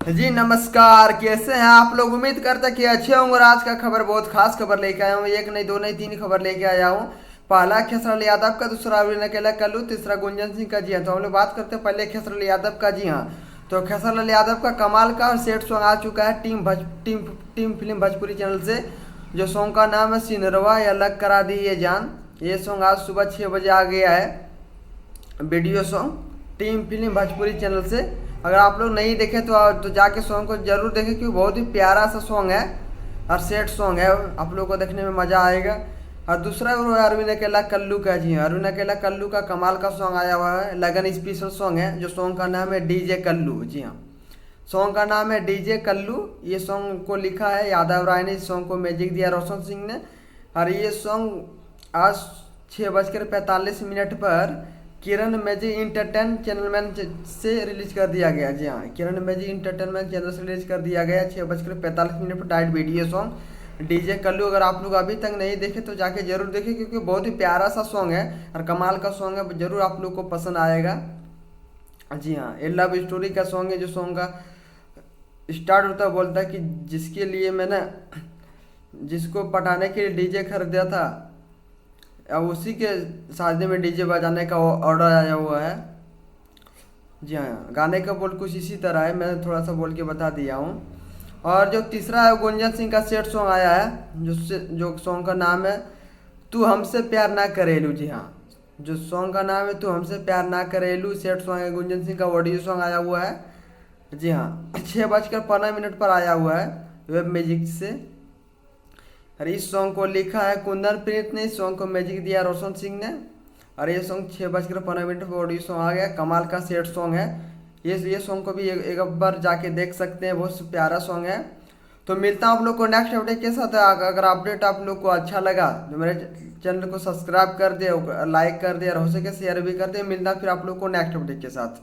जी नमस्कार, कैसे हैं आप लोग। उम्मीद करते हैं कि अच्छे होंगे। और आज का खबर बहुत खास खबर लेके आया हूँ। एक नहीं, दो नहीं, तीन खबर लेके आया हूँ। पहला खेसरल यादव का, दूसरा अरविंद अकेला कल्लू, तीसरा गुंजन सिंह का। जी हाँ, तो हम लोग बात करते हैं पहले खेसरल यादव का। जी हाँ, तो खेसरल यादव का कमाल का सेट सॉन्ग आ चुका है टीम फिल्म भोजपुरी चैनल से। जो सॉन्ग का नाम है सिनरवा या अलग करा दी ये जान। ये सॉन्ग आज सुबह 6 बजे आ गया है। Video song team film Bhojpuri channel से। अगर आप लोग नहीं देखे तो जाके सॉन्ग को जरूर देखें, क्योंकि बहुत ही प्यारा सा सॉन्ग है और सेट सॉन्ग है। आप लोग को देखने में मज़ा आएगा। और दूसरा वो है अरविंद अकेला कल्लू का। जी हाँ, अरविंद अकेला कल्लू का कमाल का सॉन्ग आया हुआ है, लगन स्पेशल सॉन्ग है। जो सॉन्ग का नाम है डीजे कल्लू। जी हाँ, सॉन्ग का नाम है डीजे कल्लू। ये सॉन्ग को लिखा है यादव राय ने। इस सॉन्ग को म्यूजिक दिया रोशन सिंह ने। और ये सॉन्ग आज 6:45 पर किरण मैजिक इंटरटेन चैनल से रिलीज कर दिया गया। जी हाँ, किरण मैजिक इंटरटेनमेंट चैनल से रिलीज कर दिया गया 6:45 पर direct video song DJ Kallu. अगर आप लोग अभी तक नहीं देखे तो जाके जरूर देखें, क्योंकि बहुत ही प्यारा सा सॉन्ग है और कमाल का सॉन्ग है। जरूर आप लोग को पसंद आएगा। जी हाँ, ये लव स्टोरी का सॉन्ग है। जो सॉन्ग का स्टार्ट होता है, बोलता है कि जिसके लिए मैंने जिसको पटाने के लिए डीजे खरीदा था, अब उसी के शादी में डीजे बजाने का ऑर्डर आया हुआ है। जी हाँ, गाने का बोल कुछ इसी तरह है, मैंने थोड़ा सा बोल के बता दिया हूँ। और जो तीसरा है गुंजन सिंह का सेट सॉन्ग आया है, जो सॉन्ग का नाम है तू हमसे प्यार ना करेलू। जी हाँ, जो सॉन्ग का नाम है तू हमसे प्यार ना करेलू, सेट सॉन्ग है। गुंजन सिंह का ऑडियो सॉन्ग आया हुआ है। जी हाँ, 6:15 पर आया हुआ है वेब म्यूजिक से। और इस सॉन्ग को लिखा है कुंदन प्रीत ने। इस सॉन्ग को म्यूजिक दिया रोशन सिंह ने। और ये सॉन्ग 6:15 पर ऑडियो सॉन्ग आ गया। कमाल का सेट सॉन्ग है। ये सॉन्ग को भी एक बार जाके देख सकते हैं, बहुत प्यारा सॉन्ग है। तो मिलता हूँ आप लोग को नेक्स्ट अपडेट के साथ। अगर अपडेट आप लोग को अच्छा लगा तो मेरे चैनल को सब्सक्राइब कर दे, लाइक कर दे और हो सके शेयर भी कर दे। मिलता फिर आप लोग को नेक्स्ट अपडेट के साथ।